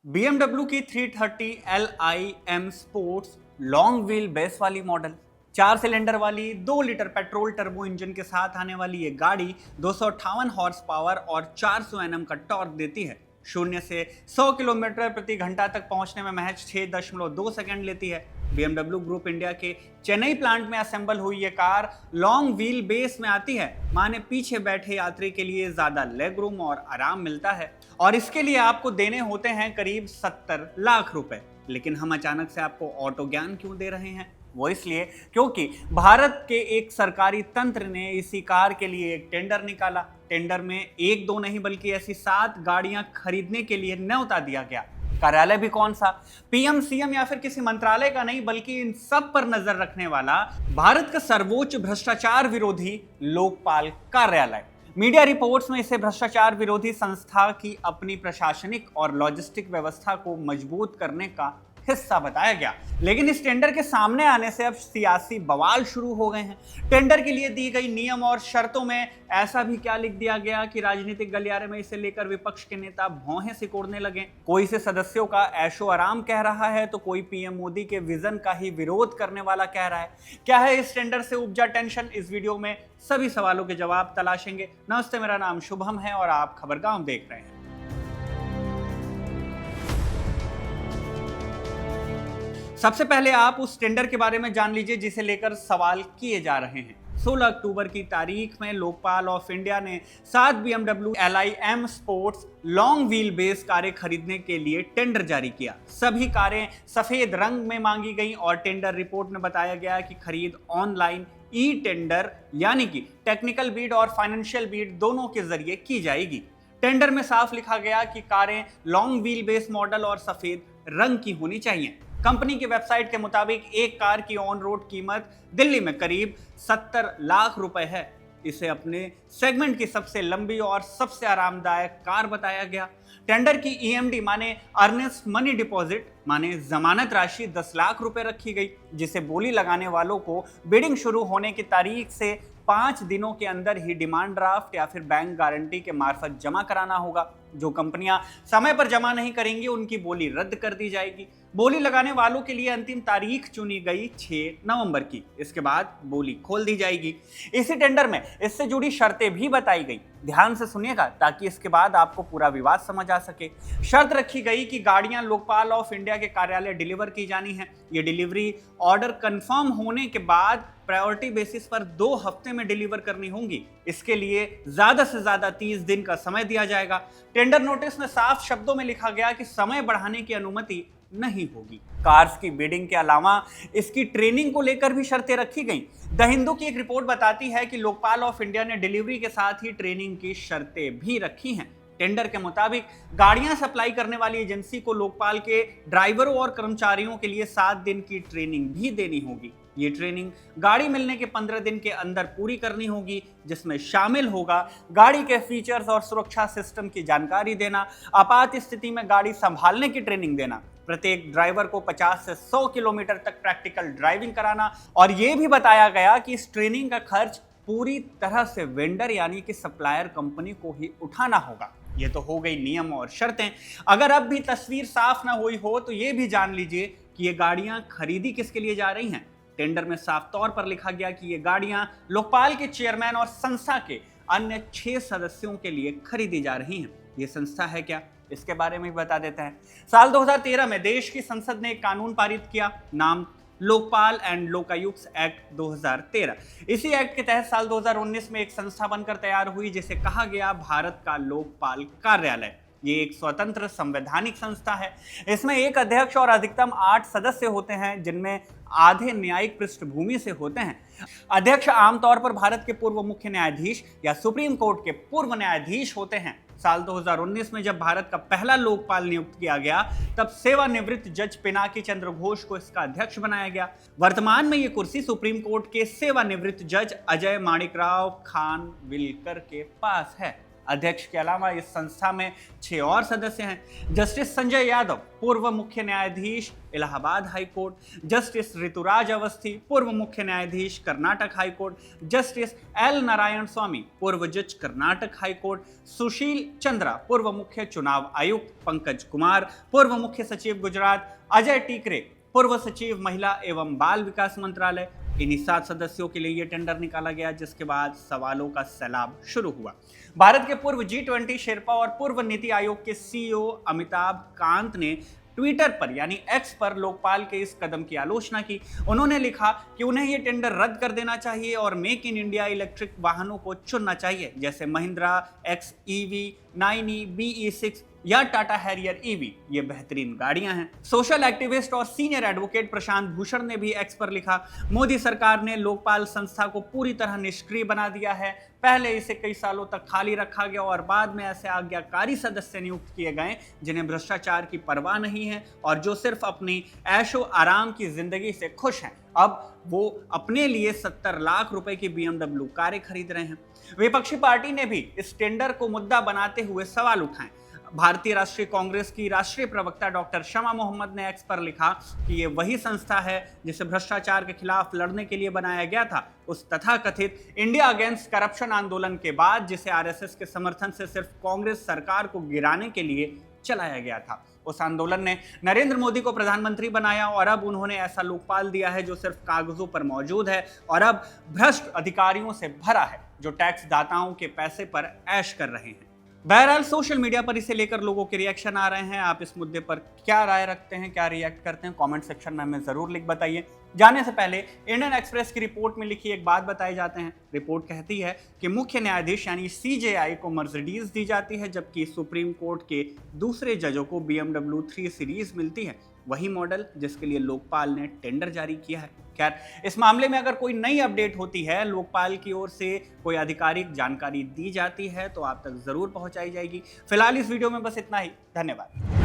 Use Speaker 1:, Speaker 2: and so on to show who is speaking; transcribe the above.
Speaker 1: BMW की 330 LIM sports long wheel base वाली model 4 cylinder वाली 2 लीटर पेट्रोल टर्बो इंजन के साथ आने वाली ये गाड़ी 258 हॉर्स पावर और 400 Nm का टॉर्क देती है। 0 से 100 किलोमीटर प्रति घंटा तक पहुंचने में महज 6.2 सेकंड लेती है। BMW ग्रुप इंडिया के चेन्नई प्लांट में असेंबल हुई ये कार लॉन्ग व्हील बेस में आती है, माने पीछे बैठे यात्री के लिए ज्यादा लेग रूम और आराम मिलता है और इसके लिए आपको देने होते हैं करीब 70 लाख रुपए। लेकिन हम अचानक से आपको ऑटो ज्ञान क्यों दे रहे हैं? वो इसलिए क्योंकि भारत के एक सरकारी तंत्र ने इसी कार के लिए एक टेंडर निकाला। टेंडर में एक दो नहीं बल्कि ऐसी 7 गाड़ियां खरीदने के लिए न्योता दिया गया। कार्यालय भी कौन सा, पीएम सीएम या फिर किसी मंत्रालय का नहीं, बल्कि इन सब पर नजर रखने वाला भारत का सर्वोच्च भ्रष्टाचार विरोधी लोकपाल कार्यालय। मीडिया रिपोर्ट्स में इसे भ्रष्टाचार विरोधी संस्था की अपनी प्रशासनिक और लॉजिस्टिक व्यवस्था को मजबूत करने का हिस्सा बताया गया। लेकिन इस टेंडर के सामने आने से अब सियासी बवाल शुरू हो गए हैं। टेंडर के लिए दी गई नियम और शर्तों में ऐसा भी क्या लिख दिया गया कि राजनीतिक गलियारे में इसे लेकर विपक्ष के नेता भौहें सिकोड़ने लगे। कोई इसे सदस्यों का ऐशो आराम कह रहा है तो कोई पीएम मोदी के विजन का ही विरोध करने वाला कह रहा है। क्या है इस टेंडर से उपजा टेंशन? इस वीडियो में सभी सवालों के जवाब तलाशेंगे। नमस्ते, मेरा नाम शुभम है और आप खबरगांव देख रहे हैं। सबसे पहले आप उस टेंडर के बारे में जान लीजिए जिसे लेकर सवाल किए जा रहे हैं। 16 अक्टूबर की तारीख में लोकपाल ऑफ इंडिया ने 7 BMW LIM sports long wheel base कारें खरीदने के लिए टेंडर जारी किया। सभी कारें सफेद रंग में मांगी गईं और टेंडर रिपोर्ट में बताया गया कि खरीद ऑनलाइन ई टेंडर यानी कि टेक्निकल बीड और फाइनेंशियल बीड दोनों के जरिए की जाएगी। टेंडर में साफ लिखा गया कि कारें लॉन्ग व्हील बेस मॉडल और सफेद रंग की होनी चाहिए। कंपनी की वेबसाइट के मुताबिक एक कार की ऑन रोड कीमत दिल्ली में करीब 70 लाख रुपए है। इसे अपने सेगमेंट की सबसे लंबी और सबसे आरामदायक कार बताया गया। टेंडर की EMD माने अर्नेस्ट मनी डिपॉजिट माने जमानत राशि 10 लाख रुपए रखी गई, जिसे बोली लगाने वालों को बिडिंग शुरू होने की तारीख से 5 दिनों के अंदर ही डिमांड ड्राफ्ट या फिर बैंक गारंटी के मार्फत जमा कराना होगा। जो कंपनियां समय पर जमा नहीं करेंगी उनकी बोली रद्द कर दी जाएगी। बोली लगाने वालों के लिए अंतिम तारीख चुनी गई 6 नवंबर की। इसके बाद बोली खोल दी जाएगी। इसी टेंडर में इससे जुड़ी शर्तें भी बताई गई। ध्यान से सुनिएगा ताकि इसके बाद आपको पूरा विवाद समझ आ सके। शर्त रखी गई कि गाड़ियां लोकपाल ऑफ इंडिया के कार्यालय डिलीवर की जानी है। ये डिलीवरी ऑर्डर कंफर्म होने के बाद प्रायोरिटी बेसिस पर 2 हफ्ते में डिलीवर करनी होंगी। इसके लिए ज्यादा से ज्यादा 30 दिन का समय दिया जाएगा। टेंडर नोटिस में साफ शब्दों में लिखा गया कि समय बढ़ाने की अनुमति नहीं होगी। कार्स की बिडिंग के अलावा इसकी ट्रेनिंग को लेकर भी शर्तें रखी गईं। द हिंदू की एक रिपोर्ट बताती है कि लोकपाल ऑफ इंडिया ने डिलीवरी के साथ ही ट्रेनिंग की शर्तें भी रखी हैं। टेंडर के मुताबिक गाड़ियां सप्लाई करने वाली एजेंसी को लोकपाल के ड्राइवरों और कर्मचारियों के लिए 7 दिन की ट्रेनिंग भी देनी होगी। ये ट्रेनिंग गाड़ी मिलने के 15 दिन के अंदर पूरी करनी होगी, जिसमें शामिल होगा गाड़ी के फीचर्स और सुरक्षा सिस्टम की जानकारी देना, आपात स्थिति में गाड़ी संभालने की ट्रेनिंग देना, प्रत्येक ड्राइवर को 50 से 100 किलोमीटर तक प्रैक्टिकल ड्राइविंग कराना। और यह भी बताया गया कि इस ट्रेनिंग का खर्च पूरी तरह से वेंडर यानी कि सप्लायर कंपनी को ही उठाना होगा। ये तो हो गई नियम और शर्तें। अगर अब भी तस्वीर साफ ना हुई हो तो ये भी जान लीजिए कि ये गाड़ियां खरीदी किसके लिए जा रही हैं। टेंडर में साफ तौर पर लिखा गया कि ये गाड़ियां लोकपाल के चेयरमैन और संस्था के अन्य 6 सदस्यों के लिए खरीदी जा रही हैं। ये संस्था है क्या, इसके बारे में भी बता देते हैं। साल 2013 में देश की संसद ने एक कानून पारित किया, नाम लोकपाल एंड लोकायुक्त एक्ट 2013। इसी एक्ट के तहत साल 2019 में एक संस्था बनकर तैयार हुई जिसे कहा गया भारत का लोकपाल कार्यालय। ये एक स्वतंत्र संवैधानिक संस्था है। इसमें एक अध्यक्ष और अधिकतम 8 सदस्य होते हैं, जिनमें आधे न्यायिक पृष्ठभूमि से होते हैं। अध्यक्ष आमतौर पर भारत के पूर्व मुख्य न्यायाधीश या सुप्रीम कोर्ट के पूर्व न्यायाधीश होते हैं। साल 2019 में जब भारत का पहला लोकपाल नियुक्त किया गया तब सेवानिवृत्त जज पिनाकी चंद्र घोष को इसका अध्यक्ष बनाया गया। वर्तमान में ये कुर्सी सुप्रीम कोर्ट के सेवानिवृत्त जज अजय माणिकराव खानविलकर के पास है। अध्यक्ष के अलावा इस संस्था में 6 और सदस्य हैं। जस्टिस संजय यादव, पूर्व मुख्य न्यायाधीश Allahabad high court, justice Rituraj Awasthi, पूर्व मुख्य न्यायाधीश Karnataka high court, justice L Narayan Swamy, पूर्व जज कर्नाटक हाई कोर्ट, सुशील चंद्रा, पूर्व मुख्य चुनाव आयुक्त, पंकज कुमार, पूर्व मुख्य सचिव गुजरात, अजय टीकरे, पूर्व सचिव महिला एवं बाल विकास मंत्रालय। इन्हीं 7 सदस्यों के लिए यह टेंडर निकाला गया, जिसके बाद सवालों का सैलाब शुरू हुआ। भारत के पूर्व G20 शेरपा और पूर्व नीति आयोग के CEO अमिताभ कांत ने ट्विटर पर यानी एक्स पर लोकपाल के इस कदम की आलोचना की। उन्होंने लिखा कि उन्हें यह टेंडर रद्द कर देना चाहिए और मेक इन इंडिया इलेक्ट्रिक वाहनों को चुनना चाहिए, जैसे महिंद्रा XEV 9e BE6 या टाटा हैरियर EV। ये बेहतरीन गाड़ियां हैं। सोशल एक्टिविस्ट और सीनियर एडवोकेट प्रशांत भूषण ने भी एक्स पर लिखा, मोदी सरकार ने लोकपाल संस्था को पूरी तरह निष्क्रिय बना दिया है। पहले इसे कई सालों तक खाली रखा गया और बाद में ऐसे आज्ञाकारी सदस्य नियुक्त किए गए जिन्हें भ्रष्टाचार की परवाह नहीं है और जो सिर्फ अपनी ऐशो आराम की जिंदगी से खुश हैं। अब वो अपने लिए 70 लाख रुपए की BMW कारें खरीद रहे हैं। विपक्षी पार्टी ने भी इस टेंडर को मुद्दा बनाते हुए सवाल उठाए। भारतीय राष्ट्रीय कांग्रेस की राष्ट्रीय प्रवक्ता डॉक्टर शमा मोहम्मद ने एक्स पर लिखा कि ये वही संस्था है जिसे भ्रष्टाचार के खिलाफ लड़ने के लिए बनाया गया था, उस तथाकथित इंडिया अगेंस्ट करप्शन आंदोलन के बाद, जिसे RSS के समर्थन से सिर्फ कांग्रेस सरकार को गिराने के लिए चलाया गया था। उस आंदोलन ने नरेंद्र मोदी को प्रधानमंत्री बनाया और अब उन्होंने ऐसा लोकपाल दिया है जो सिर्फ कागजों पर मौजूद है और अब भ्रष्ट अधिकारियों से भरा है जो टैक्स दाताओं के पैसे पर ऐश कर रहे हैं। बहरहाल सोशल मीडिया पर इसे लेकर लोगों के रिएक्शन आ रहे हैं। आप इस मुद्दे पर क्या राय रखते हैं, क्या रिएक्ट करते हैं, कमेंट सेक्शन में हमें जरूर लिख बताइए। जाने से पहले इंडियन एक्सप्रेस की रिपोर्ट में लिखी एक बात बताई जाते हैं। रिपोर्ट कहती है कि मुख्य न्यायाधीश यानी CJI को मर्सिडीज दी जाती है, जबकि सुप्रीम कोर्ट के दूसरे जजों को BMW 3 सीरीज मिलती है, वही मॉडल जिसके लिए लोकपाल ने टेंडर जारी किया है। खैर, इस मामले में अगर कोई नई अपडेट होती है, लोकपाल की ओर से कोई आधिकारिक जानकारी दी जाती है तो आप तक जरूर पहुंचाई जाएगी। फिलहाल इस वीडियो में बस इतना ही। धन्यवाद।